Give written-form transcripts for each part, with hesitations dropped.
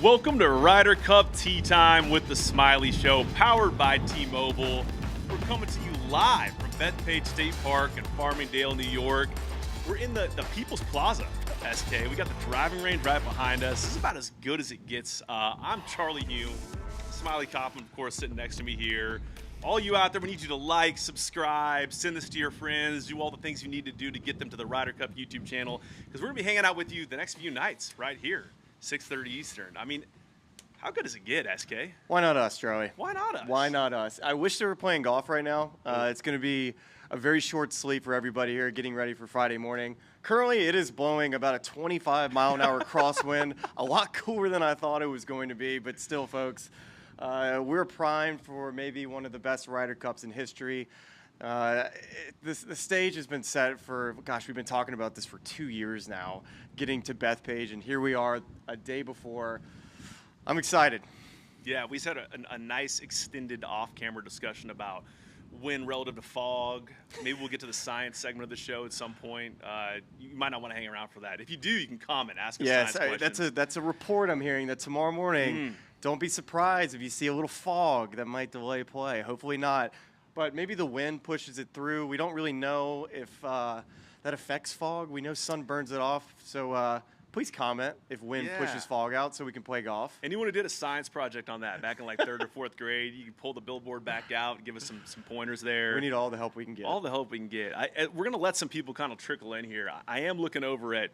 Welcome to Ryder Cup Tea Time with the Smylie Show, powered by T-Mobile. We're coming to you live from Bethpage State Park in Farmingdale, New York. We're in the People's Plaza, SK. We got the driving range right behind us. This is about as good as it gets. I'm Charlie Hume, Smylie Kaufman, of course, sitting next to me here. All you out there, we need you to like, subscribe, send this to your friends, do all the things you need to do to get them to the Ryder Cup YouTube channel, because we're going to be hanging out with you the next few nights right here. 6:30 Eastern. I mean, how good does it get, SK? Why not us, Charlie? Why not us? Why not us? I wish they were playing golf right now. It's going to be a very short sleep for everybody here getting ready for Friday morning. Currently, it is blowing about a 25-mile-an-hour crosswind, a lot cooler than I thought it was going to be, but still, folks, we're primed for maybe one of the best Ryder Cups in history. The stage has been set for, gosh, we've been talking about this for 2 years now, getting to Bethpage, and here we are a day before. I'm excited. Yeah, we had a nice extended off-camera discussion about wind relative to fog. Maybe we'll get to the science segment of the show at some point. You might not want to hang around for that. If you do, you can comment, ask us science questions. That's a report I'm hearing that tomorrow morning, don't be surprised if you see a little fog that might delay play. Hopefully not. But maybe the wind pushes it through. We don't really know if that affects fog. We know sun burns it off. So please comment if wind pushes fog out so we can play golf. Anyone who did a science project on that back in like 3rd or 4th grade, you can pull the billboard back out and give us some pointers there. We need all the help we can get. All the help we can get. We're going to let some people kind of trickle in here. I am looking over at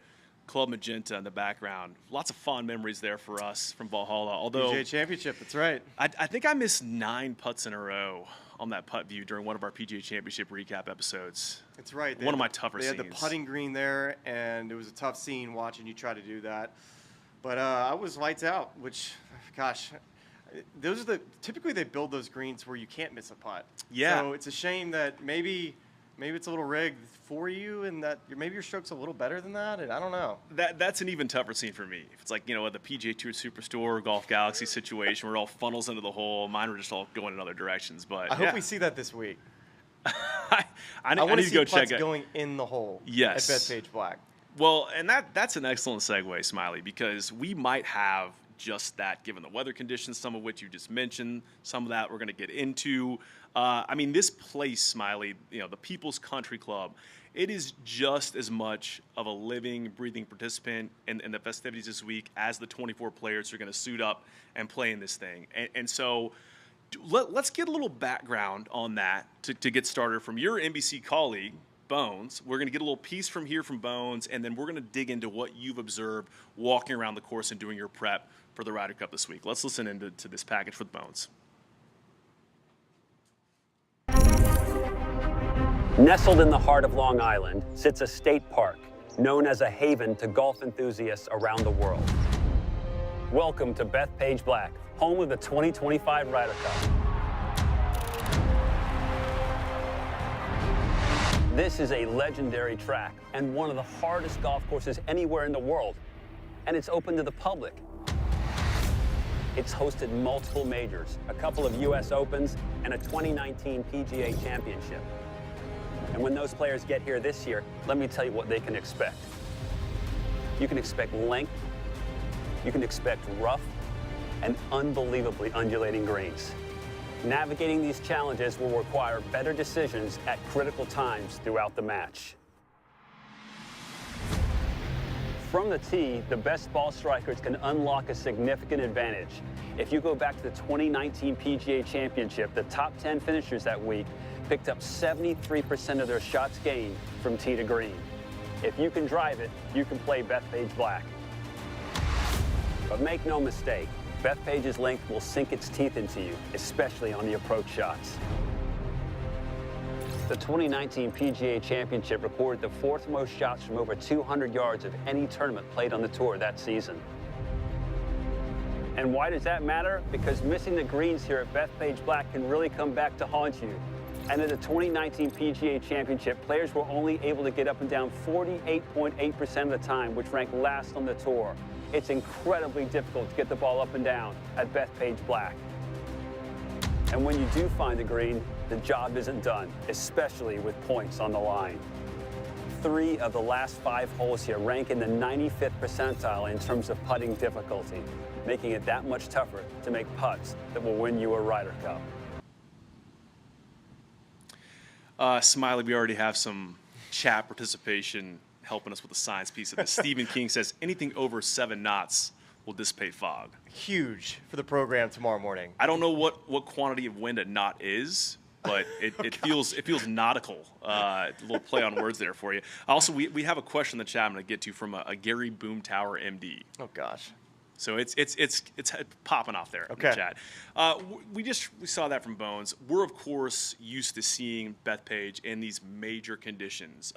Club Magenta in the background. Lots of fond memories there for us from Valhalla. Although PGA Championship, that's right. I think I missed 9 putts in a row on that putt view during one of our PGA Championship recap episodes. That's right. One of my tougher scenes. They had the putting green there, and it was a tough scene watching you try to do that. But I was lights out, which, gosh, typically they build those greens where you can't miss a putt. Yeah. So it's a shame that maybe it's a little rigged for you, and that maybe your stroke's a little better than that, and I don't know. That's an even tougher scene for me. If it's like, the PGA Tour Superstore, Golf Galaxy situation where it all funnels into the hole, mine were just all going in other directions. But I hope we see that this week. I need to go check it. Going in the hole. Yes. At Bethpage Black. Well, and that's an excellent segue, Smylie, because we might have just that given the weather conditions, some of which you just mentioned, some of that we're going to get into. This place, Smylie, the People's Country Club, it is just as much of a living, breathing participant in the festivities this week as the 24 players who are going to suit up and play in this thing. And so let's get a little background on that to get started from your NBC colleague, Bones. We're going to get a little piece from Bones, and then we're going to dig into what you've observed walking around the course and doing your prep for the Ryder Cup this week. Let's listen into this package with Bones. Nestled in the heart of Long Island sits a state park known as a haven to golf enthusiasts around the world. Welcome to Bethpage Black, home of the 2025 Ryder Cup. This is a legendary track and one of the hardest golf courses anywhere in the world, and it's open to the public. It's hosted multiple majors, a couple of U.S. Opens, and a 2019 PGA Championship. And when those players get here this year, let me tell you what they can expect. You can expect length, you can expect rough, and unbelievably undulating greens. Navigating these challenges will require better decisions at critical times throughout the match. From the tee, the best ball strikers can unlock a significant advantage. If you go back to the 2019 PGA Championship, the top 10 finishers that week picked up 73% of their shots gained from tee to green. If you can drive it, you can play Bethpage Black. But make no mistake, Bethpage's length will sink its teeth into you, especially on the approach shots. The 2019 PGA Championship recorded the 4th most shots from over 200 yards of any tournament played on the tour that season. And why does that matter? Because missing the greens here at Bethpage Black can really come back to haunt you. And at the 2019 PGA Championship, players were only able to get up and down 48.8% of the time, which ranked last on the tour. It's incredibly difficult to get the ball up and down at Bethpage Black. And when you do find the green, the job isn't done, especially with points on the line. 3 of the last 5 holes here rank in the 95th percentile in terms of putting difficulty, making it that much tougher to make putts that will win you a Ryder Cup. Smylie, we already have some chat participation helping us with the science piece of this. Stephen King says anything over 7 knots will dissipate fog. Huge for the program tomorrow morning. I don't know what quantity of wind a knot is, but it feels nautical. A little play on words there for you. Also, we have a question in the chat I'm going to get to from a Gary Boomtower MD. Oh gosh. So it's popping off there in the chat. We saw that from Bones. We're of course used to seeing Bethpage in these major conditions.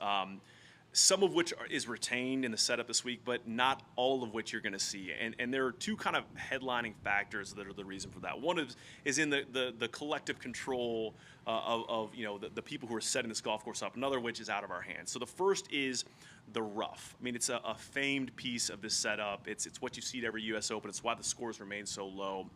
Some of which is retained in the setup this week, but not all of which you're going to see. And there are 2 kind of headlining factors that are the reason for that. One is in the collective control of the people who are setting this golf course up. Another which is out of our hands. So the first is the rough. I mean, it's a famed piece of this setup. It's what you see at every U.S. Open. It's why the scores remain so low.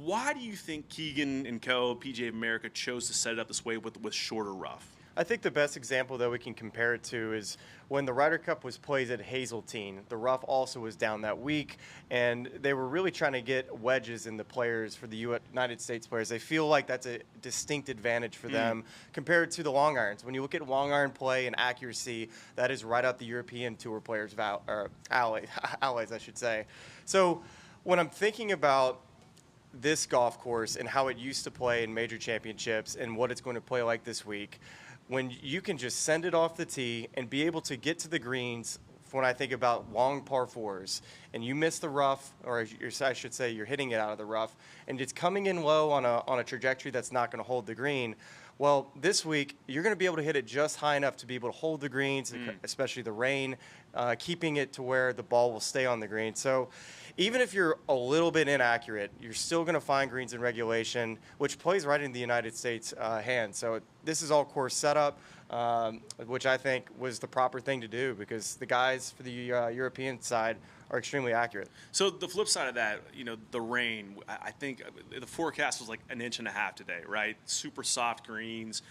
Why do you think Keegan and co. PGA of America chose to set it up this way with shorter rough? I think the best example that we can compare it to is when the Ryder Cup was played at Hazeltine. The rough also was down that week, and they were really trying to get wedges in the players for the United States players. They feel like that's a distinct advantage for them compared to the long irons. When you look at long iron play and accuracy, that is right out the European Tour players' allies, I should say. So when I'm thinking about this golf course and how it used to play in major championships and what it's going to play like this week, when you can just send it off the tee and be able to get to the greens, when I think about long par 4s, and you miss the rough, or I should say you're hitting it out of the rough, and it's coming in low on a trajectory that's not going to hold the green, well, this week you're going to be able to hit it just high enough to be able to hold the greens, especially the rain, keeping it to where the ball will stay on the green. So even if you're a little bit inaccurate, you're still going to find greens in regulation, which plays right in the United States' hands. So this is all course setup, which I think was the proper thing to do because the guys for the European side are extremely accurate. So the flip side of that, the rain, I think the forecast was like 1.5 inches today, right? Super soft greens.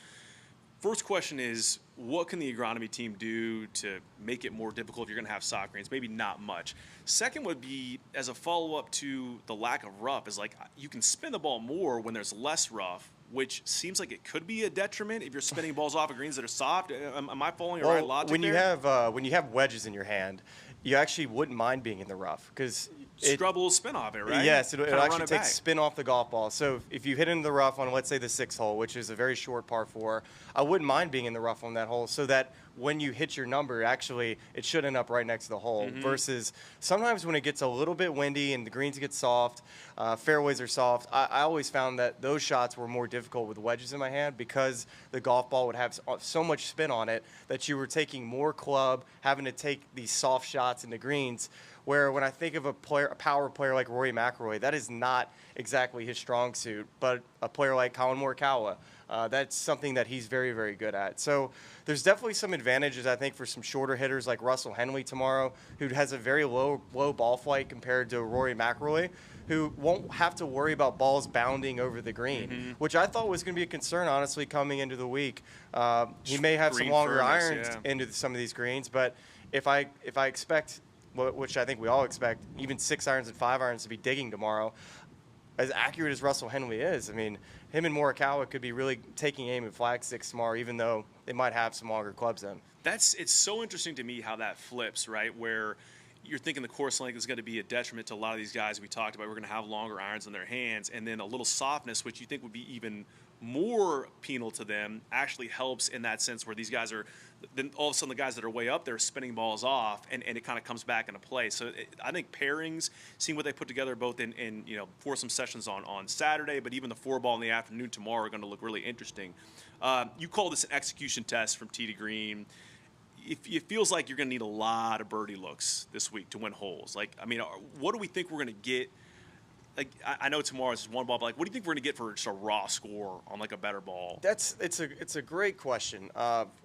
First question is, what can the agronomy team do to make it more difficult if you're going to have soft greens? Maybe not much. Second would be, as a follow-up to the lack of rough, is like you can spin the ball more when there's less rough, which seems like it could be a detriment if you're spinning balls off of greens that are soft. Am I following your right logic when there? When you have wedges in your hand, you actually wouldn't mind being in the rough because scrub a little spin off it, right? Yes, it'll actually take spin off the golf ball. So if you hit into the rough on, let's say, the 6th hole, which is a very short par 4, I wouldn't mind being in the rough on that hole so that when you hit your number, actually, it should end up right next to the hole. Versus sometimes when it gets a little bit windy and the greens get soft, fairways are soft, I always found that those shots were more difficult with wedges in my hand because the golf ball would have so much spin on it that you were taking more club, having to take these soft shots into greens. Where when I think of a power player like Rory McIlroy, that is not exactly his strong suit, but a player like Collin Morikawa, that's something that he's very, very good at. So there's definitely some advantages, I think, for some shorter hitters like Russell Henley tomorrow, who has a very low ball flight compared to Rory McIlroy, who won't have to worry about balls bounding over the green, which I thought was going to be a concern, honestly, coming into the week. He may have some longer irons into some of these greens, but if I expect, which I think we all expect, even 6 irons and 5 irons to be digging tomorrow, as accurate as Russell Henley is, I mean, him and Morikawa could be really taking aim at flag 6 tomorrow, even though they might have some longer clubs then. It's so interesting to me how that flips, right? Where you're thinking the course length is going to be a detriment to a lot of these guys we talked about. We're going to have longer irons in their hands, and then a little softness, which you think would be even more penal to them, actually helps in that sense where these guys are, then all of a sudden the guys that are way up there are spinning balls off, and it kind of comes back into play. So I think pairings, seeing what they put together both in foursome sessions on Saturday, but even the 4-ball in the afternoon tomorrow are going to look really interesting. You call this an execution test from tee to green. It feels like you're going to need a lot of birdie looks this week to win holes. Like, I mean, what do we think we're going to get? Like, I know tomorrow it's just 1 ball, but like, what do you think we're going to get for just a raw score on like a better ball? It's a great question,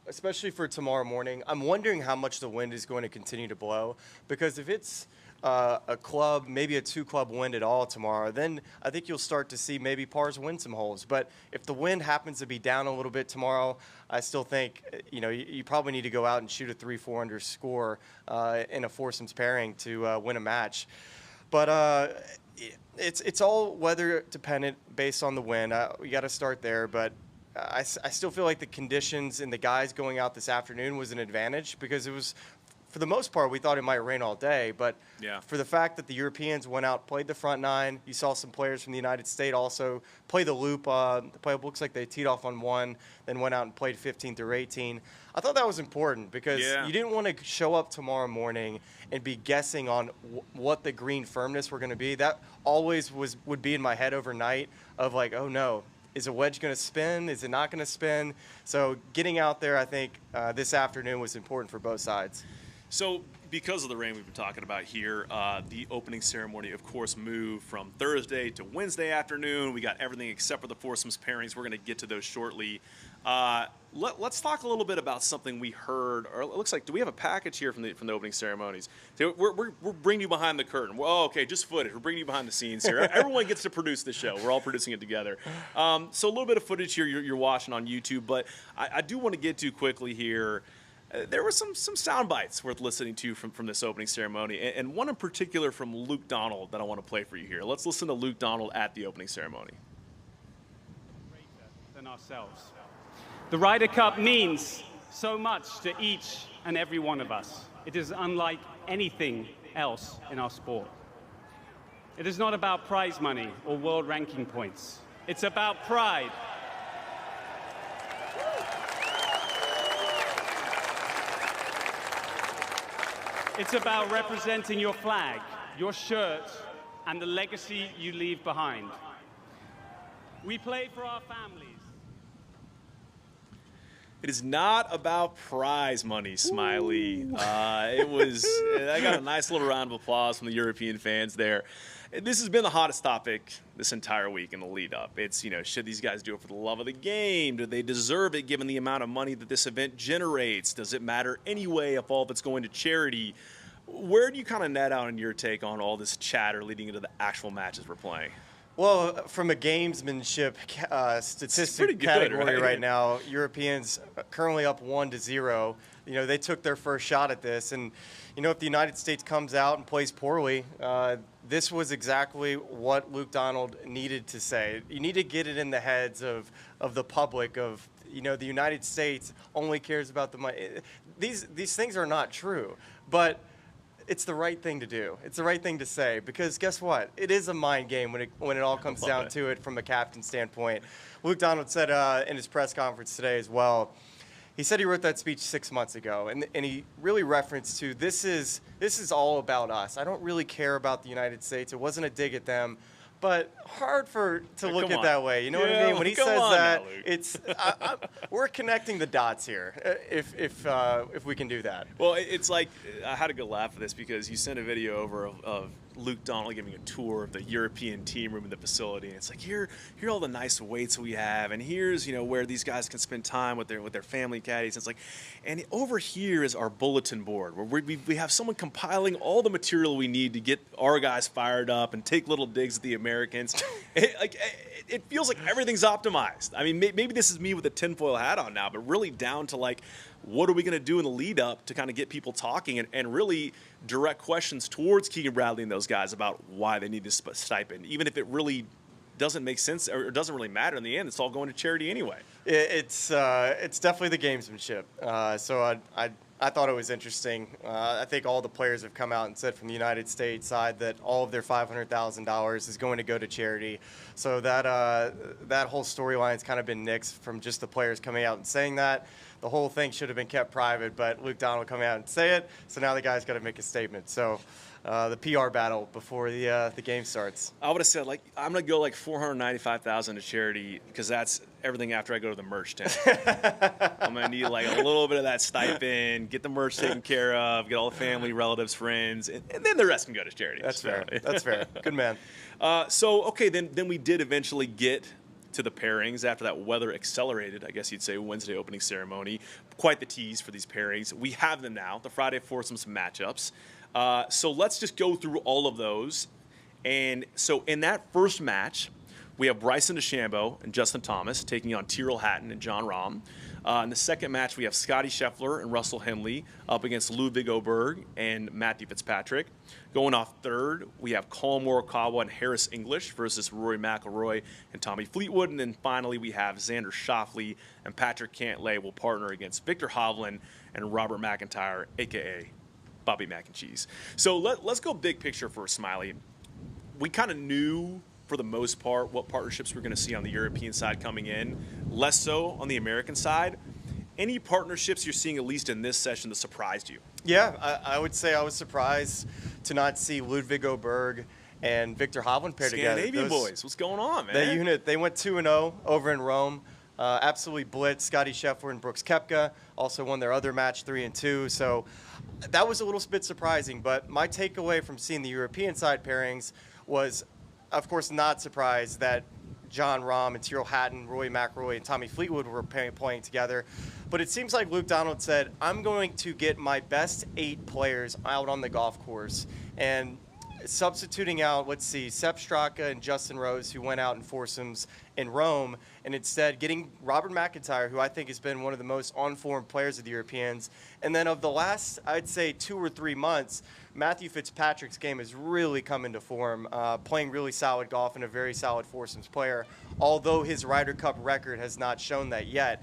especially for tomorrow morning. I'm wondering how much the wind is going to continue to blow, because if it's a club, maybe a 2-club wind at all tomorrow, then I think you'll start to see maybe pars win some holes. But if the wind happens to be down a little bit tomorrow, I still think, you probably need to go out and shoot a 3-4 under score in a foursomes pairing to win a match. But it's all weather dependent based on the wind. We got to start there, but I still feel like the conditions and the guys going out this afternoon was an advantage because it was, for the most part, we thought it might rain all day. But for the fact that the Europeans went out, played the front nine, you saw some players from the United States also play the loop. The play looks like they teed off on 1, then went out and played 15 through 18. I thought that was important because you didn't want to show up tomorrow morning and be guessing on what the green firmness were going to be. That always would be in my head overnight of like, oh no, is a wedge going to spin? Is it not going to spin? So getting out there, I think this afternoon was important for both sides. So because of the rain we've been talking about here, the opening ceremony, of course, moved from Thursday to Wednesday afternoon. We got everything except for the foursomes pairings. We're going to get to those shortly. Let's talk a little bit about something we heard, or it looks like, do we have a package here from the opening ceremonies? So we're bringing you behind the curtain. Oh, okay, just footage. We're bringing you behind the scenes here. Everyone gets to produce the show. We're all producing it together. So a little bit of footage here you're watching on YouTube, but I do want to get to quickly here. There were some sound bites worth listening to from this opening ceremony, and one in particular from Luke Donald that I want to play for you here. Let's listen to Luke Donald at the opening ceremony. Than ourselves. The Ryder Cup means so much to each and every one of us. It is unlike anything else in our sport. It is not about prize money or world ranking points. It's about pride. It's about representing your flag, your shirt, and the legacy you leave behind. We play for our families. It is not about prize money, Smylie. I got a nice little round of applause from the European fans there. This has been the hottest topic this entire week in the lead up. It's, should these guys do it for the love of the game? Do they deserve it given the amount of money that this event generates? Does it matter anyway if all of it's going to charity? Where do you kind of net out in your take on all this chatter leading into the actual matches we're playing? Well, from a gamesmanship statistic category right now, Europeans currently up 1-0. They took their first shot at this. And, if the United States comes out and plays poorly, this was exactly what Luke Donald needed to say. You need to get it in the heads of the public of, the United States only cares about the money. These things are not true. But it's the right thing to do. It's the right thing to say because guess what? It is a mind game when it all comes down to it from a captain standpoint. Luke Donald said in his press conference today as well, he said he wrote that speech 6 months ago, and he really referenced to this is all about us. I don't really care about the United States. It wasn't a dig at them. But hard to look at that way. You know what I mean? When he says that, now, it's we're connecting the dots here. If we can do that. Well, it's like I had a good laugh at this because you sent a video over of Luke Donald giving a tour of the European team room in the facility. And it's like here are all the nice weights we have, and here's where these guys can spend time with their family caddies. And it's like, and over here is our bulletin board where we have someone compiling all the material we need to get our guys fired up and take little digs at the Americans. It feels like everything's optimized. I mean, maybe this is me with a tinfoil hat on now, but really down to like, what are we going to do in the lead up to kind of get people talking and really direct questions towards Keegan Bradley and those guys about why they need this stipend, even if it really doesn't make sense or doesn't really matter in the end. It's all going to charity anyway. It's definitely the gamesmanship. So I thought it was interesting. I think all the players have come out and said from the United States side that all of their $500,000 is going to go to charity. So that whole storyline's kind of been nixed from just the players coming out and saying that. The whole thing should have been kept private, but Luke Donald coming out and say it. So now the guy's got to make a statement. So the PR battle before the game starts. I would have said I'm gonna go $495,000 to charity because that's everything after I go to the merch tent. I'm gonna need a little bit of that stipend, get the merch taken care of, get all the family, relatives, friends, and then the rest can go to charity. That's fair. That's fair. Good man. Then we did eventually get to the pairings after that weather accelerated, I guess you'd say, Wednesday opening ceremony. Quite the tease for these pairings. We have them now, the Friday foursomes matchups. So let's just go through all of those. And so in that first match, we have Bryson DeChambeau and Justin Thomas taking on Tyrrell Hatton and Jon Rahm. In the second match, we have Scottie Scheffler and Russell Henley up against Ludvig and Matthew Fitzpatrick. Going off third, we have Collin Morikawa and Harris English versus Rory McIlroy and Tommy Fleetwood. And then finally, we have Xander Schauffele and Patrick Cantlay will partner against Victor Hovland and Robert McIntyre, a.k.a. Bobby Mac and Cheese. So let's go big picture first, Smylie. We kind of knew, for the most part, what partnerships we're going to see on the European side coming in, less so on the American side. Any partnerships you're seeing, at least in this session, that surprised you? Yeah, I would say I was surprised to not see Ludvig and Victor Hovland paired together. Scandinavian boys, what's going on, man? That unit, they went 2-0 over in Rome. Absolutely blitzed Scottie Scheffler and Brooks Koepka. Also won their other match 3-2. So that was a little bit surprising. But my takeaway from seeing the European side pairings was, of course, not surprised that Jon Rahm and Tyrrell Hatton, Rory McIlroy, and Tommy Fleetwood were playing together. But it seems like Luke Donald said, I'm going to get my best 8 players out on the golf course. And substituting out, Sepp Straka and Justin Rose, who went out in foursomes in Rome, and instead getting Robert McIntyre, who I think has been one of the most on-form players of the Europeans. And then of the last, I'd say, 2 or 3 months, Matthew Fitzpatrick's game has really come into form, playing really solid golf and a very solid foursomes player, although his Ryder Cup record has not shown that yet.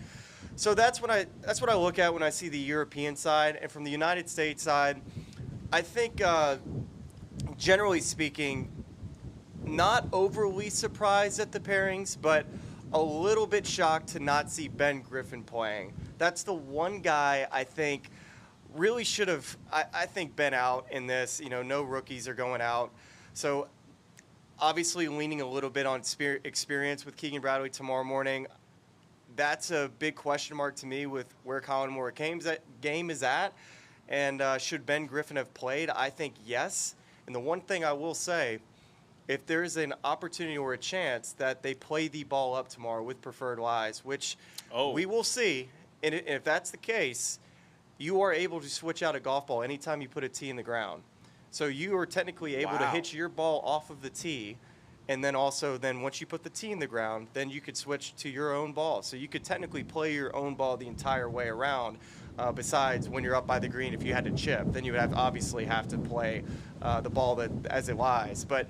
So that's what I look at when I see the European side. And from the United States side, I think, generally speaking, not overly surprised at the pairings, but a little bit shocked to not see Ben Griffin playing. That's the one guy I think really should have, I think, been out in this. No rookies are going out. So obviously leaning a little bit on experience with Keegan Bradley tomorrow morning. That's a big question mark to me with where Collin Morikawa's game is at. And should Ben Griffin have played? I think yes. And the one thing I will say, if there's an opportunity or a chance that they play the ball up tomorrow with preferred lies, which we will see, and if that's the case, you are able to switch out a golf ball anytime you put a tee in the ground. So you are technically able to hit your ball off of the tee, and then also once you put the tee in the ground, then you could switch to your own ball. So you could technically play your own ball the entire way around. Besides when you're up by the green, if you had to chip, then you would obviously have to play the ball as it lies. But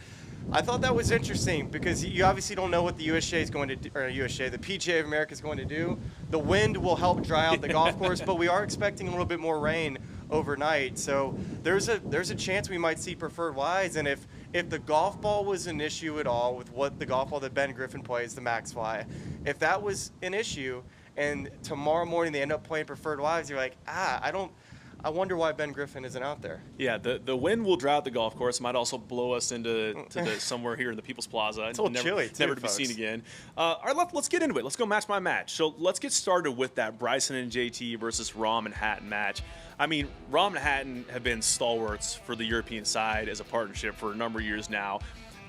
I thought that was interesting because you obviously don't know what the USGA is going to do, or the PGA of America is going to do. The wind will help dry out the golf course, but we are expecting a little bit more rain overnight. So there's a chance we might see preferred lies. And if the golf ball was an issue at all with what the golf ball that Ben Griffin plays, the Max Fly, if that was an issue, and tomorrow morning they end up playing preferred lives, you're like, I wonder why Ben Griffin isn't out there. Yeah, the wind will dry out the golf course. Might also blow us into somewhere here in the People's Plaza. It's a little chilly, too, never to be seen again. All right, let's get into it. Let's go match by match. So let's get started with that Bryson and JT versus Rahm and Hatton match. I mean, Rahm and Hatton have been stalwarts for the European side as a partnership for a number of years now.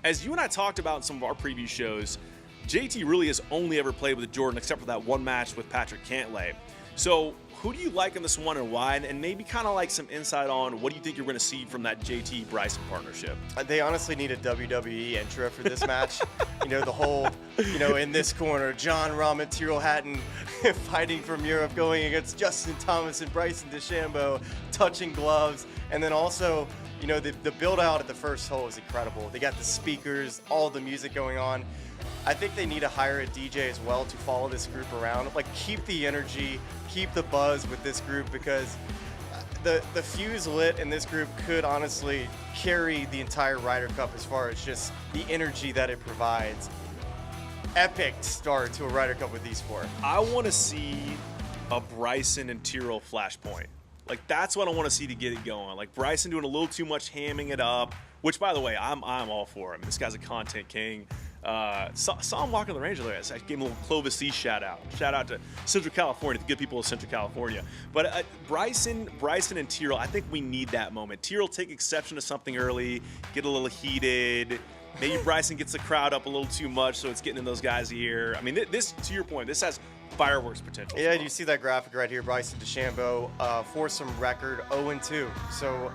As you and I talked about in some of our preview shows, JT really has only ever played with Jordan except for that one match with Patrick Cantlay. So who do you like in this one and why? And maybe kind of like some insight on what do you think you're going to see from that JT-Bryson partnership? They honestly need a WWE intro for this match. The whole, in this corner, Jon Rahm and Tyrrell Hatton fighting from Europe going against Justin Thomas and Bryson DeChambeau, touching gloves. And then also, the build-out at the first hole is incredible. They got the speakers, all the music going on. I think they need to hire a DJ as well to follow this group around. Keep the energy, keep the buzz with this group, because the fuse lit in this group could honestly carry the entire Ryder Cup as far as just the energy that it provides. Epic start to a Ryder Cup with these 4. I want to see a Bryson and Tyrrell flashpoint. That's what I want to see to get it going. Bryson doing a little too much hamming it up, which, by the way, I'm all for. This guy's a content king. Saw him walking the range earlier. I gave him a little Clovis C shout out. Shout out to Central California, the good people of Central California. But Bryson and Tyrrell, I think we need that moment. Tyrrell take exception to something early, get a little heated. Maybe Bryson gets the crowd up a little too much, so it's getting in those guys' ear. This, to your point, this has fireworks potential. Yeah, you see that graphic right here, Bryson DeChambeau, foursome record 0-2. So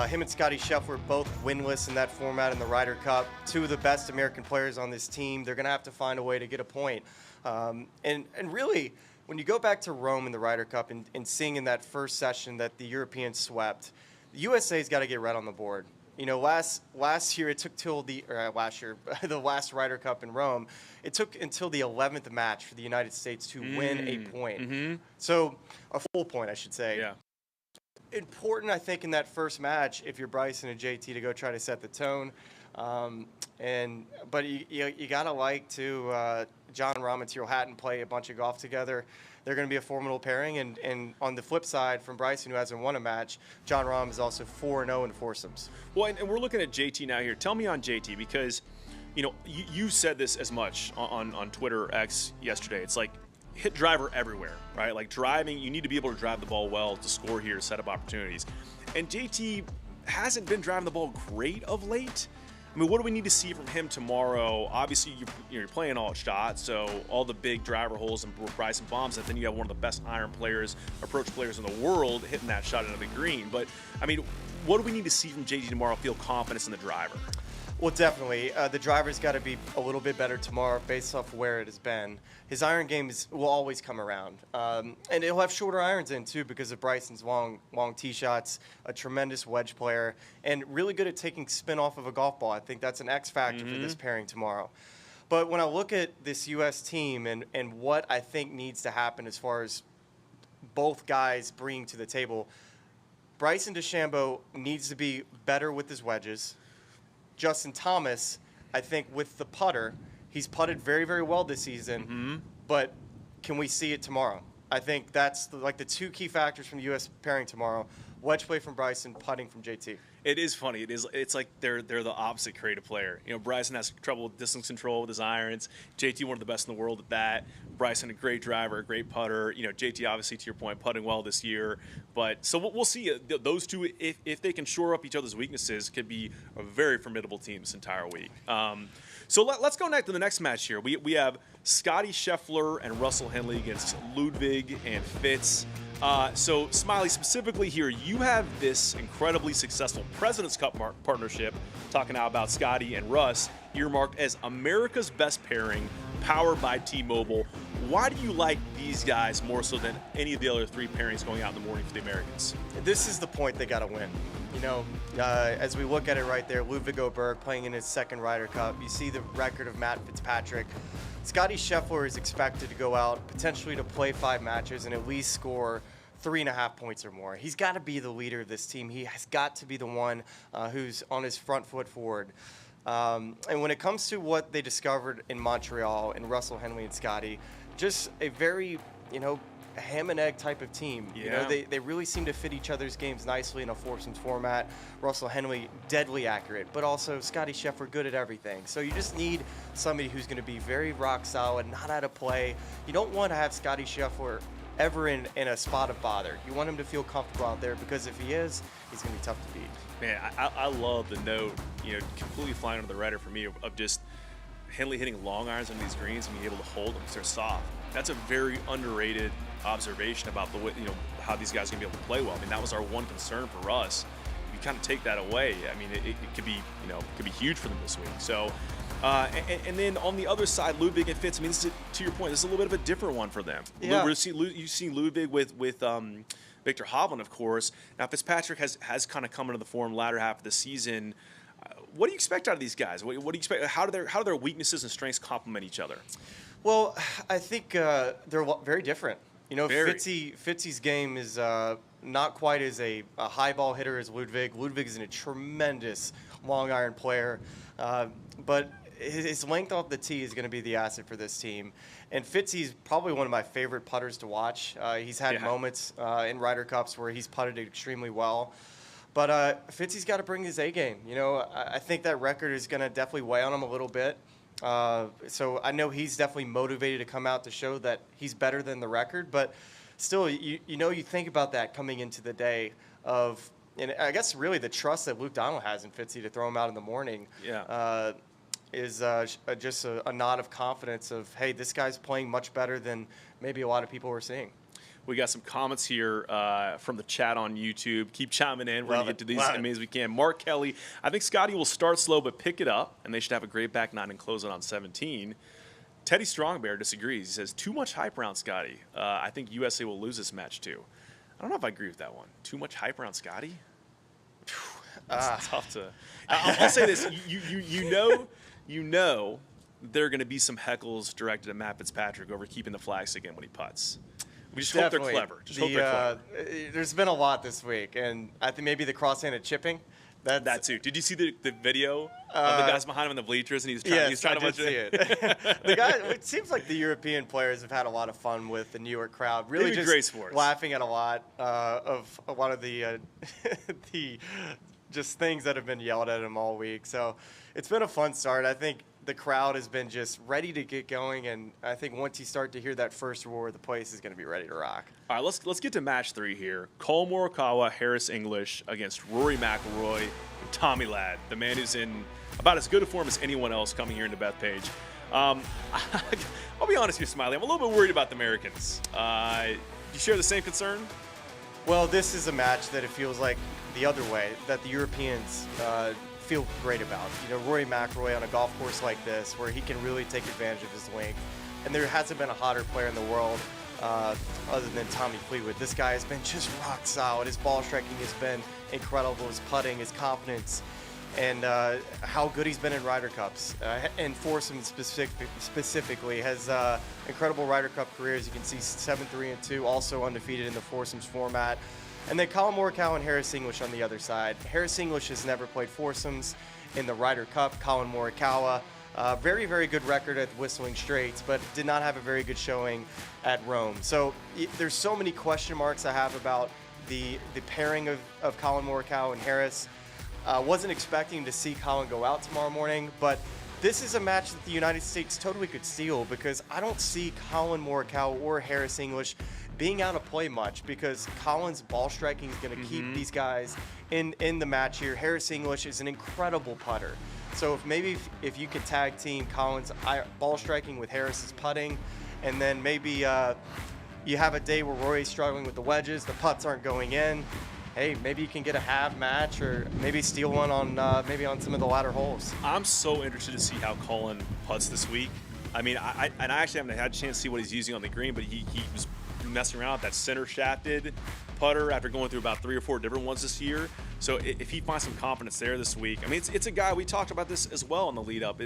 Him and Scottie Sheffler both winless in that format in the Ryder Cup. Two of the best American players on this team. They're going to have to find a way to get a point. And really, when you go back to Rome in the Ryder Cup and seeing in that first session that the Europeans swept, the USA's got to get red on the board. You know, last year it took till the last Ryder Cup in Rome, it took until the 11th match for the United States to win a point. Mm-hmm. So a full point, I should say. Yeah. Important, I think, in that first match if you're Bryson and JT to go try to set the tone. But you gotta like to John Rahm and Tyrrell Hatton play a bunch of golf together. They're going to be a formidable pairing. And on the flip side, from Bryson, who hasn't won a match, John Rahm is also 4-0 in foursomes. Well, and we're looking at JT now here. Tell me on JT, because, you know, you said this as much on Twitter or X yesterday. It's like hit driver everywhere, right? Like driving, you need to be able to drive the ball well to score here, set up opportunities. And JT hasn't been driving the ball great of late. I mean, what do we need to see from him tomorrow? Obviously, you're playing all shots, so all the big driver holes and Bryson bombs, and then you have one of the best iron players, approach players in the world hitting that shot into the green. But, I mean, what do we need to see from JT tomorrow to feel confidence in the driver? Well, definitely. The driver's got to be a little bit better tomorrow based off where it has been. His iron game will always come around. And he'll have shorter irons in, too, because of Bryson's long tee shots, a tremendous wedge player, and really good at taking spin off of a golf ball. I think that's an X factor for this pairing tomorrow. But when I look at this U.S. team and what I think needs to happen as far as both guys bringing to the table, Bryson DeChambeau needs to be better with his wedges. Justin Thomas, I think with the putter, he's putted very, very well this season, but can we see it tomorrow? I think that's the two key factors from the U.S. pairing tomorrow. Wedge play from Bryson, putting from JT. It is funny. It's like they're the opposite creative player. You know, Bryson has trouble with distance control with his irons. JT, one of the best in the world at that. Bryson, a great driver, a great putter. You know, JT, obviously, to your point, putting well this year. But so we'll see. Those two, if they can shore up each other's weaknesses, could be a very formidable team this entire week. So let's go next to the next match here. We have Scottie Scheffler and Russell Henley against Ludvig and Fitz. So, Smylie, specifically here, you have this incredibly successful President's Cup partnership, talking now about Scottie and Russ, earmarked as America's best pairing, powered by T-Mobile. Why do you like these guys more so than any of the other three pairings going out in the morning for the Americans? This is the point they got to win. You know, as we look at it right there, Ludvig playing in his second Ryder Cup. You see the record of Matt Fitzpatrick. Scottie Scheffler is expected to go out potentially to play 5 matches and at least score 3.5 points or more. He's got to be the leader of this team. He has got to be the one who's on his front foot forward. And when it comes to what they discovered in Montreal and Russell Henley and Scottie, just a very, a ham and egg type of team. Yeah. They really seem to fit each other's games nicely in a foursomes format. Russell Henley, deadly accurate, but also Scottie Scheffler, good at everything. So you just need somebody who's going to be very rock solid, not out of play. You don't want to have Scottie Scheffler ever in a spot of bother. You want him to feel comfortable out there, because if he is, he's going to be tough to beat. Man, I love the note, completely flying under the radar for me of just Henley hitting long irons on these greens and being able to hold them because they're soft. That's a very underrated observation about the way, how these guys are going to be able to play well. I mean, that was our one concern for us. You kind of take that away. I mean, it could be, could be huge for them this week. So, and then on the other side, Ludvig and Fitz. I mean, this is, to your point, this is a little bit of a different one for them. Yeah. You've seen Ludvig with Victor Hovland, of course. Now, Fitzpatrick has kind of come into the form latter half of the season. What do you expect out of these guys? What do you expect? How do their weaknesses and strengths complement each other? Well, I think they're very different. Very. Fitzy's game is not quite as a high ball hitter as Ludvig. Ludvig is a tremendous long iron player, but his length off the tee is going to be the asset for this team. And Fitzy's probably one of my favorite putters to watch. He's had moments in Ryder Cups where he's putted extremely well. But Fitzy's got to bring his A game. I think that record is going to definitely weigh on him a little bit. So I know he's definitely motivated to come out to show that he's better than the record. But still, you think about that coming into the day of, and I guess really the trust that Luke Donald has in Fitzy to throw him out in the morning. Yeah. Is just a nod of confidence of, hey, this guy's playing much better than maybe a lot of people were seeing. We got some comments here from the chat on YouTube. Keep chiming in. We're going to get to these as many as we can. Mark Kelly, I think Scotty will start slow but pick it up, and they should have a great back nine and close it on 17. Teddy Strongbear disagrees. He says, too much hype around Scotty. I think USA will lose this match, too. I don't know if I agree with that one. Too much hype around Scotty? It's tough to. I'll say this: you know, there are going to be some heckles directed at Matt Fitzpatrick over keeping the flags again when he putts. We just hope they're clever. Hope they're clever. There's been a lot this week, and I think maybe the cross-handed chipping. That too. Did you see the video of the guys behind him in the bleachers, and he's trying to see it. The guy. It seems like the European players have had a lot of fun with the New York crowd. Really, just great sports. Laughing at a lot of a lot of the the just things that have been yelled at him all week. So it's been a fun start. I think the crowd has been just ready to get going, and I think once you start to hear that first roar, the place is going to be ready to rock. All right, let's get to match 3 here. Collin Morikawa, Harris English against Rory McIlroy and Tommy Ladd, the man who's in about as good a form as anyone else coming here into Bethpage. I'll be honest with you, Smylie. I'm a little bit worried about the Americans. You share the same concern? Well, this is a match that it feels like the other way, that the Europeans feel great about. You know, Rory McIlroy on a golf course like this, where he can really take advantage of his length. And there hasn't been a hotter player in the world other than Tommy Fleetwood. This guy has been just rock solid. His ball striking has been incredible. His putting, his confidence, and how good he's been in Ryder Cups. And foursomes specifically has incredible Ryder Cup career. As you can see, 7-3-2, also undefeated in the foursomes format. And then Collin Morikawa and Harris English on the other side. Harris English has never played foursomes in the Ryder Cup. Collin Morikawa, very, very good record at the Whistling Straits, but did not have a very good showing at Rome. So there's so many question marks I have about the pairing of Collin Morikawa and Harris. Wasn't expecting to see Collin go out tomorrow morning, but this is a match that the United States totally could steal, because I don't see Collin Morikawa or Harris English being out of play much, because Collin's ball striking is going to keep these guys in the match here. Harris English is an incredible putter. So if you could tag team Collin's ball striking with Harris's putting, and then maybe you have a day where Rory's struggling with the wedges, the putts aren't going in, hey, maybe you can get a half match, or maybe steal one on maybe on some of the latter holes. I'm so interested to see how Collin putts this week. I mean, I actually haven't had a chance to see what he's using on the green, but he was messing around with that center shafted putter after going through about 3 or 4 different ones this year. So if he finds some confidence there this week, I mean, it's a guy, we talked about this as well in the lead up.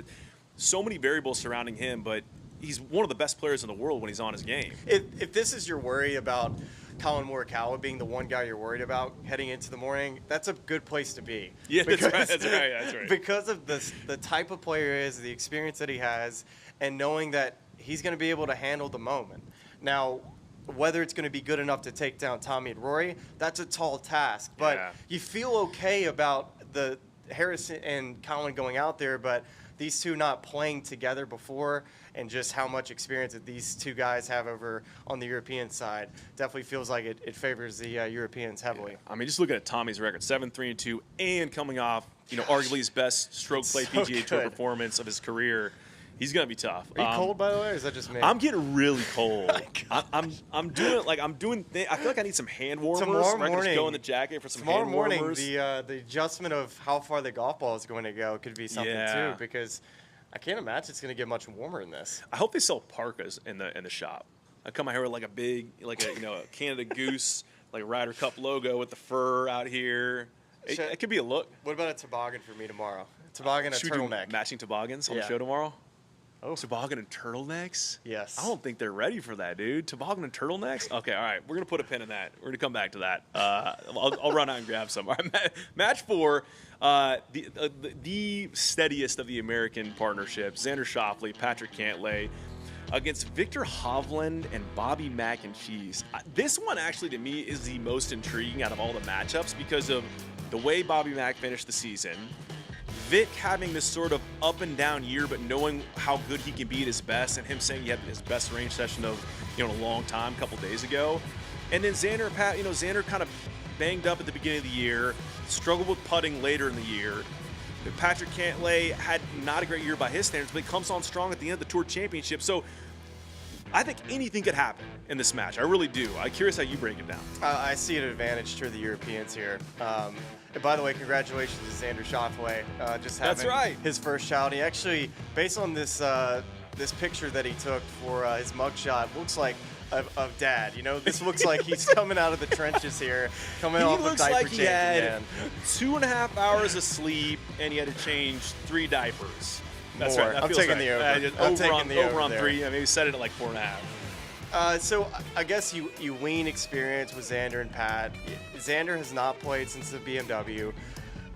So many variables surrounding him, but he's one of the best players in the world when he's on his game. If this is your worry about Collin Morikawa being the one guy you're worried about heading into the morning, that's a good place to be. Yeah, that's right. Because of the type of player he is, the experience that he has, and knowing that he's going to be able to handle the moment. Now, whether it's going to be good enough to take down Tommy and Rory, that's a tall task. But you feel okay about the Harris and Collin going out there, but these two not playing together before, and just how much experience that these two guys have over on the European side definitely feels like it favors the Europeans heavily. Yeah. I mean, just looking at Tommy's record, 7-3-2, and coming off, arguably his best stroke play PGA Tour performance of his career. He's gonna be tough. Are you cold, by the way, or is that just me? I'm getting really cold. I'm doing I feel like I need some hand warmers. Tomorrow morning, just go in the jacket for some hand warmers. Tomorrow morning, the adjustment of how far the golf ball is going to go could be something too, because I can't imagine it's going to get much warmer in this. I hope they sell parkas in the shop. I come out here with like a big, a Canada Goose, like Ryder Cup logo with the fur out here. It could be a look. What about a toboggan for me tomorrow? Toboggan, Should a turtleneck. we do matching toboggans on the show tomorrow? Oh. Toboggan and turtlenecks? Yes. I don't think they're ready for that, dude. Toboggan and turtlenecks? Okay, all right. We're going to put a pin in that. We're going to come back to that. I'll run out and grab some. All right, match 4, the steadiest of the American partnerships, Xander Schauffele, Patrick Cantlay, against Victor Hovland and Bobby Mac and Cheese. This one actually, to me, is the most intriguing out of all the matchups because of the way Bobby Mac finished the season, Vic having this sort of up and down year, but knowing how good he can be at his best, and him saying he had his best range session of a long time, a couple days ago, and then Xander kind of banged up at the beginning of the year, struggled with putting later in the year. Patrick Cantlay had not a great year by his standards, but he comes on strong at the end of the Tour Championship. So I think anything could happen in this match. I really do. I'm curious how you break it down. I see an advantage to the Europeans here. And by the way, congratulations to Xander Schauffele, just having his first child. He actually, based on this this picture that he took for his mugshot, looks like of dad. You know, this looks like he's coming out of the trenches here, coming off of diaper changing. He had 2.5 hours of sleep, and he had to change 3 diapers. That's More. right. That I'm taking the over. I'm taking the over on there. 3. I mean, we set it at like 4.5. So I guess you lean experience with Xander and Pat. Xander has not played since the BMW.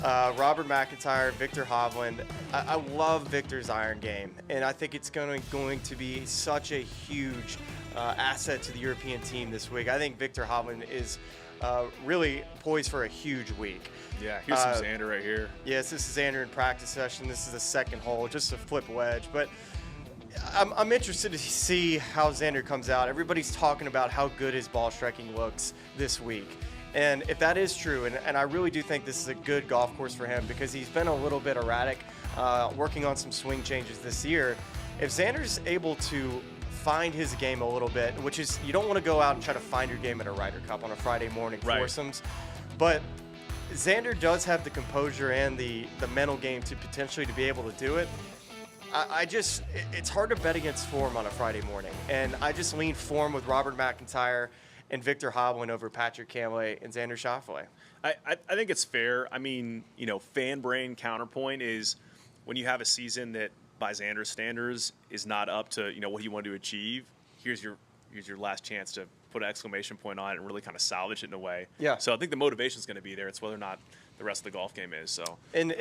Robert McIntyre, Victor Hovland. I love Victor's iron game, and I think it's going to be such a huge asset to the European team this week. I think Victor Hovland is really poised for a huge week. Yeah, here's some Xander right here. Yes, this is Xander in practice session. This is the second hole, just a flip wedge. But I'm interested to see how Xander comes out. Everybody's talking about how good his ball striking looks this week. And if that is true, and I really do think this is a good golf course for him because he's been a little bit erratic, working on some swing changes this year. If Xander's able to find his game a little bit, which is, you don't want to go out and try to find your game at a Ryder Cup on a Friday morning foursomes, but Xander does have the composure and the mental game to potentially to be able to do it. It's hard to bet against form on a Friday morning, and I just lean form with Robert McIntyre and Victor Hovland over Patrick Cantlay and Xander Schauffele. I think it's fair. I mean, you know, fan brain counterpoint is when you have a season that by Xander's standards is not up to, you know, what you want to achieve. Here's your last chance to put an exclamation point on it and really kind of salvage it in a way. Yeah. So I think the motivation is going to be there. It's whether or not the rest of the golf game is. So and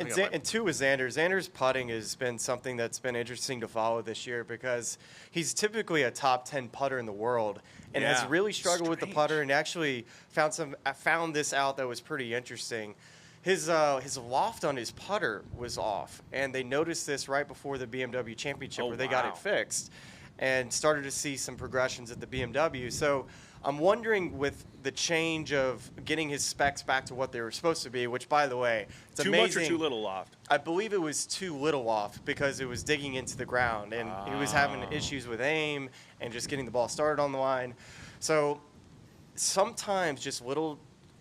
two with Xander. Xander's putting has been something that's been interesting to follow this year because he's typically a top 10 putter in the world and has really struggled with the putter, and actually found this out that was pretty interesting. His loft on his putter was off, and they noticed this right before the BMW Championship where they got it fixed and started to see some progressions at the BMW. So I'm wondering, with the change of getting his specs back to what they were supposed to be, which, by the way, it's too amazing. much or too little loft? I believe it was too little loft because it was digging into the ground, and he was having issues with aim and just getting the ball started on the line. So sometimes just little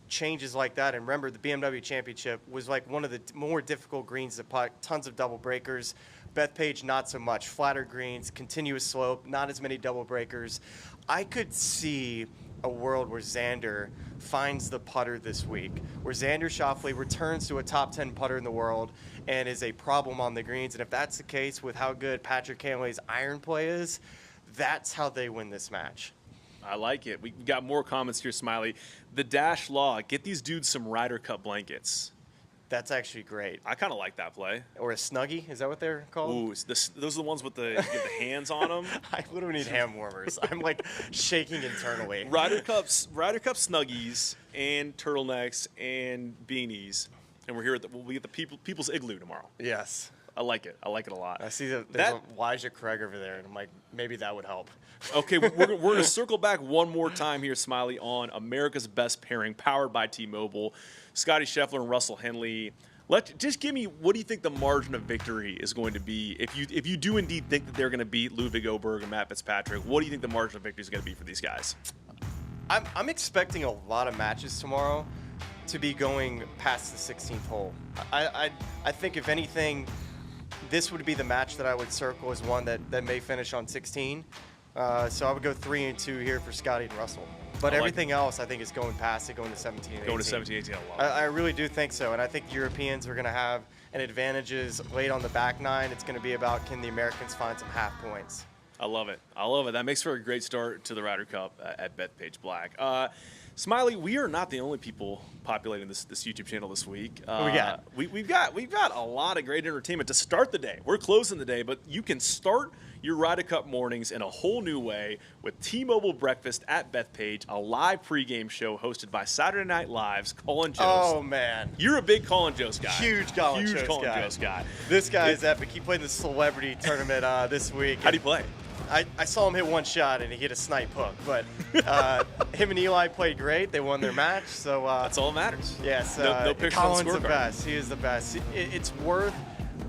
changes like that, and remember the BMW Championship was like one of the more difficult greens to putt, tons of double breakers. Bethpage, not so much. Flatter greens, continuous slope, not as many double breakers. I could see a world where Xander finds the putter this week, where Xander Schauffele returns to a top 10 putter in the world and is a problem on the greens. And if that's the case with how good Patrick Cantlay's iron play is, that's how they win this match. I like it. We got more comments here, Smylie. The Dash Law, get these dudes some Ryder Cup blankets. That's actually great. I kind of like that play. Or a Snuggie, is that what they're called? Ooh, those are the ones with the hands on them. I literally need hand warmers. I'm like shaking internally. Ryder Cup Snuggies and turtlenecks and beanies, and we'll be at the People's Igloo tomorrow. Yes. I like it. I like it a lot. I see that there's Elijah Craig over there, and I'm like, maybe that would help. Okay, we're going to circle back one more time here, Smylie, on America's Best Pairing, powered by T-Mobile. Scotty Sheffler and Russell Henley. Just give me, what do you think the margin of victory is going to be? If you do indeed think that they're going to beat Ludvig and Matt Fitzpatrick, what do you think the margin of victory is going to be for these guys? I'm expecting a lot of matches tomorrow to be going past the 16th hole. I think, if anything, this would be the match that I would circle as one that may finish on 16. So I would go 3 and 2 here for Scotty and Russell. But everything else, I think, is going past it, going to 17 and 18. Going to 17, 18 a lot. I really do think so. And I think the Europeans are going to have an advantages late on the back nine. It's going to be about, can the Americans find some half points? I love it. That makes for a great start to the Ryder Cup at Bethpage Black. Smylie, we are not the only people populating this YouTube channel this week. We've got a lot of great entertainment to start the day. We're closing the day, but you can start your Ryder Cup mornings in a whole new way with T-Mobile Breakfast at Bethpage, a live pregame show hosted by Saturday Night Live's Colin Jost. Oh, man. You're a big Colin Jost guy. Huge Colin Jost guy. This guy is epic. He played in the celebrity tournament this week. How'd he play? I saw him hit one shot, and he hit a snipe hook. But him and Eli played great. They won their match. So that's all that matters. Yes. No picture Colin's on the scorecard. The best. He is the best. It's worth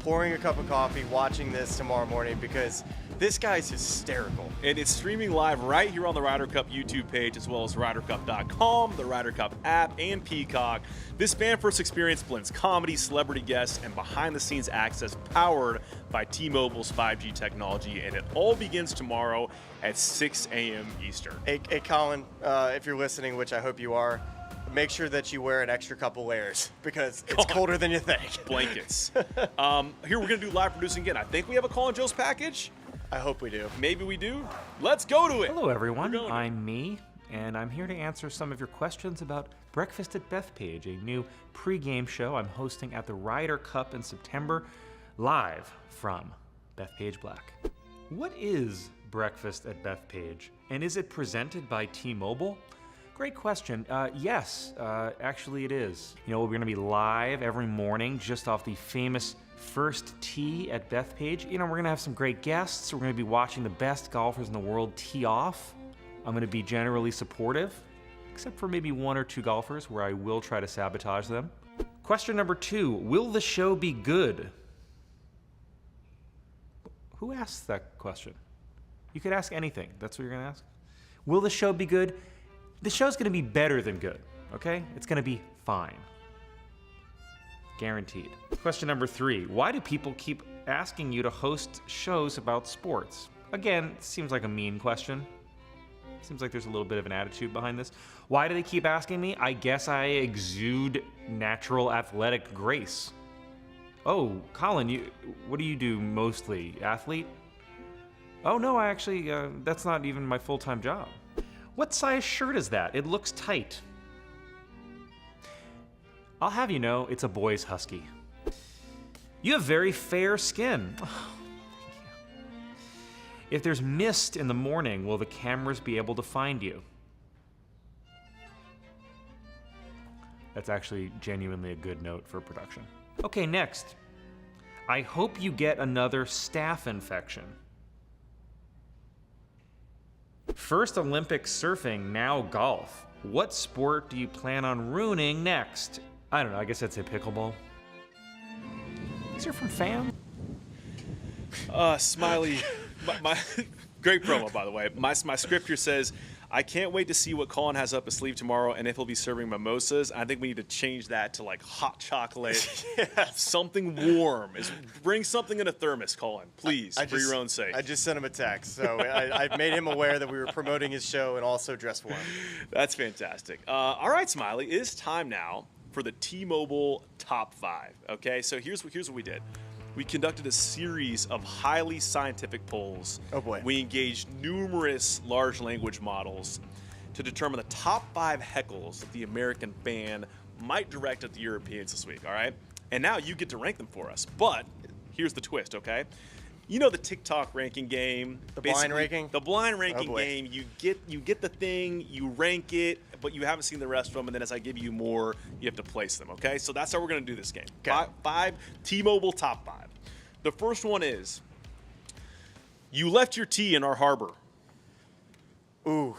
pouring a cup of coffee, watching this tomorrow morning, because This guy's hysterical. And it's streaming live right here on the Ryder Cup YouTube page, as well as RyderCup.com, the Ryder Cup app, and Peacock. This fan-first experience blends comedy, celebrity guests, and behind-the-scenes access powered by T-Mobile's 5G technology, and it all begins tomorrow at 6 a.m. Eastern. Hey, Colin, if you're listening, which I hope you are, make sure that you wear an extra couple layers because it's colder than you think. Blankets. Here, we're going to do live producing again. I think we have a Colin Jost package. I hope we do. Maybe we do. Let's go to it. Hello, everyone. I'm me, and I'm here to answer some of your questions about Breakfast at Bethpage, a new pre-game show I'm hosting at the Ryder Cup in September, live from Bethpage Black. What is Breakfast at Bethpage, and is it presented by T-Mobile? Great question. Yes, actually it is. You know, we're going to be live every morning just off the famous first tee at Bethpage. You know, we're going to have some great guests. We're going to be watching the best golfers in the world tee off. I'm going to be generally supportive, except for maybe 1 or 2 golfers where I will try to sabotage them. Question number 2, will the show be good? Who asked that question? You could ask anything. That's what you're going to ask? Will the show be good? The show's going to be better than good, okay? It's going to be fine. Guaranteed. Question number 3. Why do people keep asking you to host shows about sports? Again, it seems like a mean question. Seems like there's a little bit of an attitude behind this. Why do they keep asking me? I guess I exude natural athletic grace. Oh, Colin, what do you do mostly? Athlete? Oh, no, I actually, that's not even my full-time job. What size shirt is that? It looks tight. I'll have you know, it's a boy's husky. You have very fair skin. Oh, thank you. If there's mist in the morning, will the cameras be able to find you? That's actually genuinely a good note for production. Okay, next. I hope you get another staph infection. First Olympic surfing, now golf. What sport do you plan on ruining next? I don't know, I guess I'd say pickleball. These are from fans. Smylie, my great promo, by the way. My script here says, I can't wait to see what Colin has up his sleeve tomorrow and if he'll be serving mimosas. I think we need to change that to like hot chocolate, something warm. Bring something in a thermos, Colin, please, for your own sake. I just sent him a text, so I made him aware that we were promoting his show and also dress warm. That's fantastic. All right, Smylie, it is time now for the T-Mobile Top 5. Okay, so here's what we did. We conducted a series of highly scientific polls. Oh boy. We engaged numerous large language models to determine the top 5 heckles that the American fan might direct at the Europeans this week, all right? And now you get to rank them for us. But here's the twist, okay? You know the TikTok ranking game. The blind ranking? The blind ranking game. You get the thing, you rank it, but you haven't seen the rest of them, and then as I give you more, you have to place them, okay? So that's how we're going to do this game. Okay. Five T-Mobile top 5. The first one is, you left your tee in our harbor. Ooh.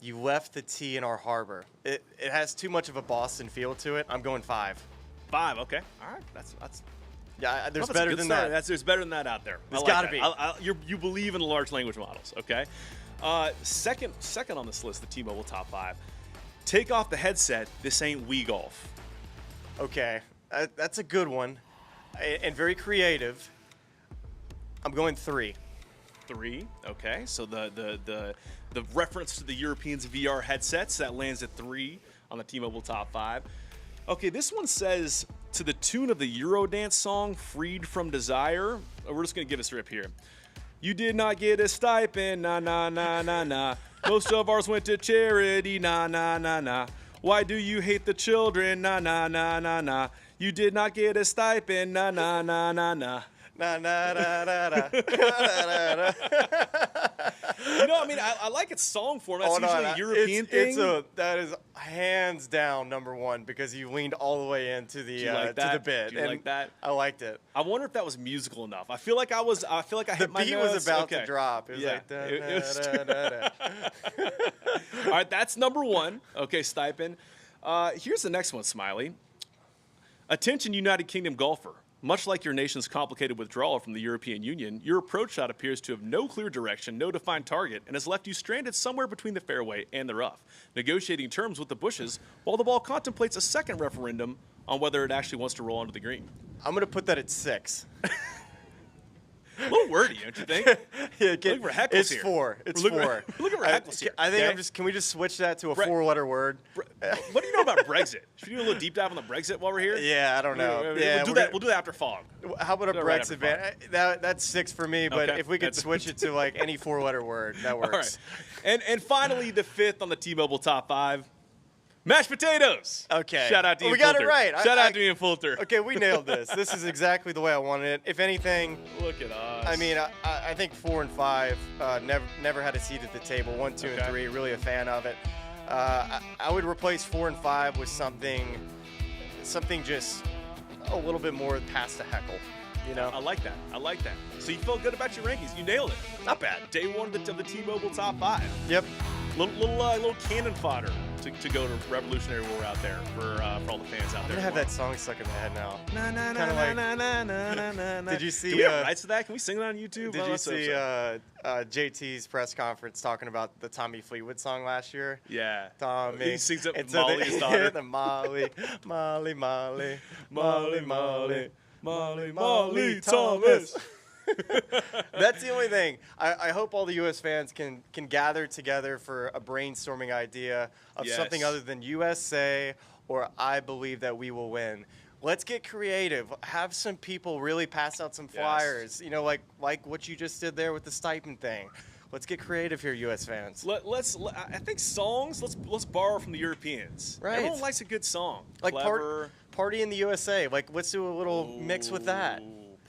You left the tee in our harbor. It has too much of a Boston feel to it. I'm going 5. 5, okay. All right, that's yeah, there's that's better than that. There's better than that out there. There's got to be. You believe in the large language models, okay? Second on this list, the T-Mobile top 5. Take off the headset. This ain't Wii Golf. Okay, that's a good one, and very creative. I'm going 3. 3, okay. So the reference to the Europeans' VR headsets, that lands at 3 on the T-Mobile top 5. Okay, this one says, to the tune of the Eurodance song, Freed from Desire. We're just going to give us a rip here. You did not get a stipend, nah, nah, nah, nah, nah. Most of ours went to charity, nah, nah, nah, nah. Why do you hate the children, nah, nah, nah, nah, nah. You did not get a stipend, nah, nah, nah, nah, nah. Na na da da da. You know, I mean, I like its song form. That's usually a European thing. That is hands down number 1 because you leaned all the way into the to the bit. Do you like that? I liked it. I wonder if that was musical enough. I feel like I hit my beat notes. was about to drop. It was like da, it was da, da, da. All right, that's number 1. Okay, stipend. Here's the next one, Smylie. Attention, United Kingdom golfer. Much like your nation's complicated withdrawal from the European Union, your approach shot appears to have no clear direction, no defined target, and has left you stranded somewhere between the fairway and the rough, negotiating terms with the bushes while the ball contemplates a second referendum on whether it actually wants to roll onto the green. I'm going to put that at 6. A little wordy, don't you think? Yeah, looking for heckles it's here. 4. It's We're 4. looking for heckles here. I think okay? can we just switch that to a 4-letter word? What do you know about Brexit? Should we do a little deep dive on the Brexit while we're here? Yeah, I don't know. We'll do that. We'll do that after fog. How about a Brexit ban? That's 6 for me, but Okay. if we could switch it to like any 4-letter word, that works. All right. And finally, the 5th on the T-Mobile top 5. Mashed potatoes. Okay. Shout out to Ian We got Fulter. it right. Shout out to Ian Fulter. Okay, we nailed this. This is exactly the way I wanted it. If anything, Look at us. I mean, I think 4 and 5 never had a seat at the table. 1, 2, and 3, really a fan of it. I would replace 4 and 5 with something just a little bit more past a heckle. You know, I like that. I like that. So you felt good about your rankings. You nailed it. Not bad. Day 1 of the T-Mobile top 5. Yep. Little cannon fodder to go to Revolutionary War out there for all the fans out I'm there. gonna have that song stuck in my head now. Kinda like. Did you see? Do we have rights to that? Can we sing it on YouTube? Did you see JT's press conference talking about the Tommy Fleetwood song last year? Yeah. Tommy. He sings it with And so Molly, his daughter. The Molly, Molly, Molly, Molly, Molly, Molly, Molly, Thomas. That's the only thing. I hope all the U.S. fans can gather together for a brainstorming idea of Yes. something other than USA or I believe that we will win. Let's get creative. Have some people really pass out some flyers. You know, like what you just did there with the stipend thing. Let's get creative here, U.S. fans. I think songs. Let's borrow from the Europeans. Right. Everyone likes a good song. Like Clever. Party in the USA. Like let's do a little mix with that.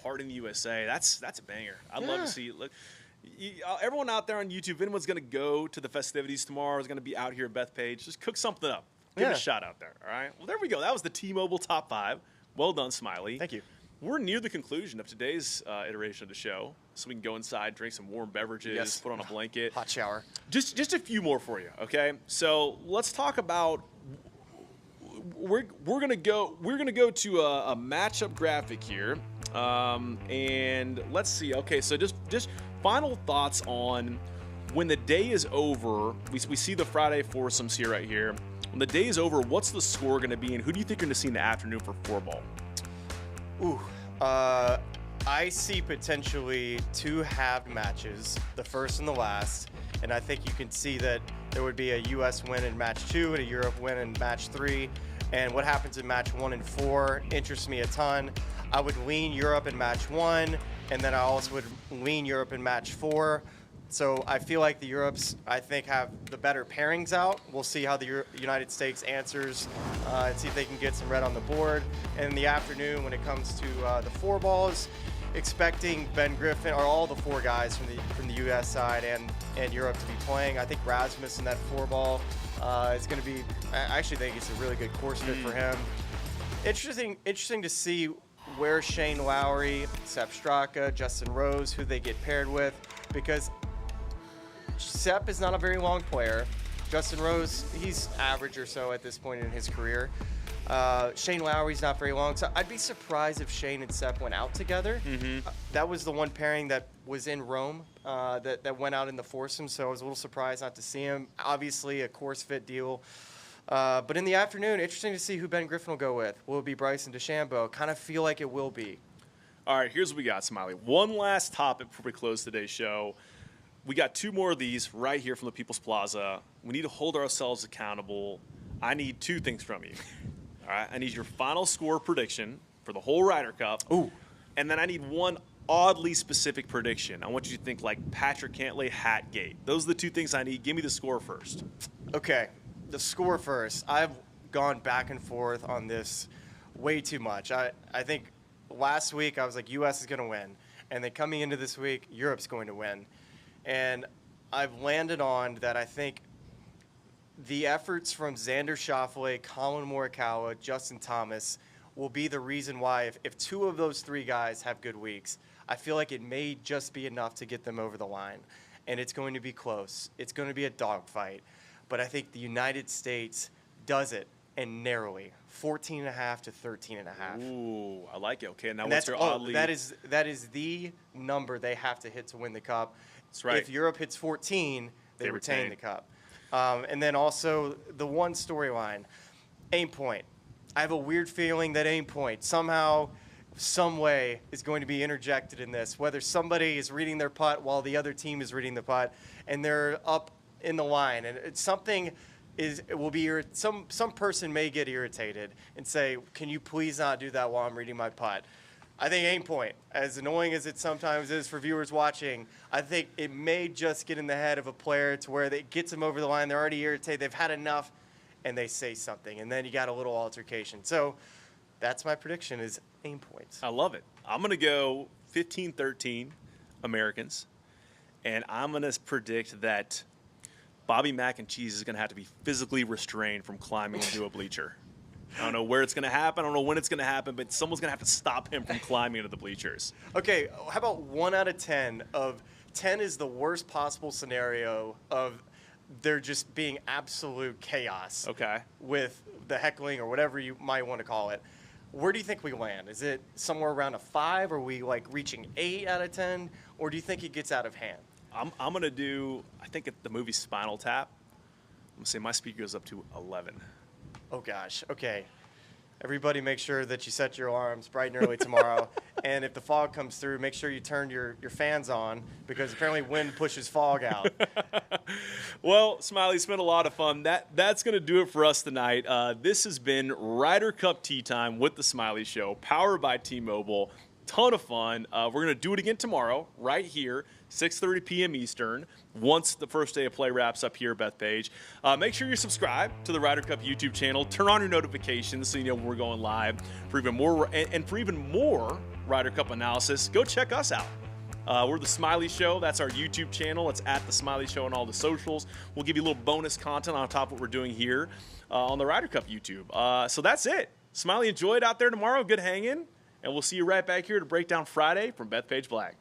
Party in the USA. That's a banger. I'd love to see. Look, everyone out there on YouTube, if anyone's going to go to the festivities tomorrow, is going to be out here at Bethpage, just cook something up. Give it a shot out there. All right. Well, there we go. That was the T-Mobile top 5. Well done, Smylie. Thank you. We're near the conclusion of today's iteration of the show, so we can go inside, drink some warm beverages, put on a blanket. Hot shower. Just a few more for you, okay? So let's talk about. We're gonna go to a matchup graphic here, and let's see. Okay, so just final thoughts on when the day is over. We see the Friday foursomes here right here. When the day is over, what's the score going to be, and who do you think you're going to see in the afternoon for 4-ball? Ooh, I see potentially 2 halved matches, the first and the last, and I think you can see that there would be a U.S. win in match 2 and a Europe win in match 3, and what happens in match 1 and 4 interests me a ton. I would lean Europe in match 1, and then I also would lean Europe in match 4. So I feel like the Europes, I think, have the better pairings out. We'll see how the United States answers and see if they can get some red on the board. And in the afternoon, when it comes to the 4-balls, expecting Ben Griffin, or all the 4 guys from the U.S. side and Europe to be playing. I think Rasmus in that 4-ball is going to be. I actually think it's a really good course fit for him. Interesting to see where Shane Lowry, Sepp Straka, Justin Rose, who they get paired with, because Sepp is not a very long player. Justin Rose, he's average or so at this point in his career. Shane Lowry's not very long, so I'd be surprised if Shane and Sepp went out together. That was the one pairing that was in Rome that went out in the foursomes, so I was a little surprised not to see him. Obviously, a course fit deal. But in the afternoon, interesting to see who Ben Griffin will go with. Will it be Bryson DeChambeau? Kind of feel like it will be. All right, here's what we got, Smylie. One last topic before we close today's show. We got 2 more of these right here from the People's Plaza. We need to hold ourselves accountable. I need 2 things from you. All right, I need your final score prediction for the whole Ryder Cup. Ooh. And then I need one oddly specific prediction. I want you to think like Patrick Cantlay, Hatgate. Those are the 2 things I need. Give me the score first. Okay, the score first. I've gone back and forth on this way too much. I think last week I was like, U.S. is going to win. And then coming into this week, Europe's going to win. And I've landed on that I think the efforts from Xander Schauffele, Colin Morikawa, Justin Thomas will be the reason why if 2 of those 3 guys have good weeks, I feel like it may just be enough to get them over the line. And it's going to be close. It's going to be a dogfight. But I think the United States does it and narrowly, 14.5 to 13.5. Ooh, I like it. Okay, now And what's your odd lead? that is the number they have to hit to win the Cup. That's right. If Europe hits 14, they retain. retain the Cup. And then also the one storyline, aim point. I have a weird feeling that aim point somehow, some way is going to be interjected in this, whether somebody is reading their putt while the other team is reading the putt and they're up in the line, and it's something some person may get irritated and say, can you please not do that while I'm reading my putt? I think aim point, as annoying as it sometimes is for viewers watching, I think it may just get in the head of a player to where it gets them over the line. They're already irritated. They've had enough, and they say something, and then you got a little altercation. So that's my prediction is aim points. I love it. I'm going to go 15-13 Americans, and I'm going to predict that Bobby Mac and Cheese is going to have to be physically restrained from climbing into a bleacher. I don't know where it's going to happen. I don't know when it's going to happen, but someone's going to have to stop him from climbing into the bleachers. Okay, how about 1 out of 10 of 10 is the worst possible scenario of there just being absolute chaos. Okay. With the heckling or whatever you might want to call it. Where do you think we land? Is it somewhere around a 5? Are we like reaching 8 out of 10? Or do you think it gets out of hand? I'm going to do, I think at the movie Spinal Tap, I'm going to say my speed goes up to 11. Oh, gosh. Okay. Everybody make sure that you set your alarms bright and early tomorrow. And if the fog comes through, make sure you turn your fans on because apparently wind pushes fog out. Well, Smylie, it's been a lot of fun. That's going to do it for us tonight. This has been Ryder Cup Tea Time with the Smylie Show, powered by T-Mobile. Ton of fun. We're going to do it again tomorrow, right here, 6:30 p.m. Eastern, once the first day of play wraps up here at Bethpage. Make sure you subscribe to the Ryder Cup YouTube channel. Turn on your notifications so you know when we're going live. For even more and for even more Ryder Cup analysis, go check us out. We're the Smylie Show. That's our YouTube channel. It's at the Smylie Show on all the socials. We'll give you a little bonus content on top of what we're doing here on the Ryder Cup YouTube. So that's it. Smylie, enjoy it out there tomorrow. Good hanging. And we'll see you right back here to break down Friday from Bethpage Black.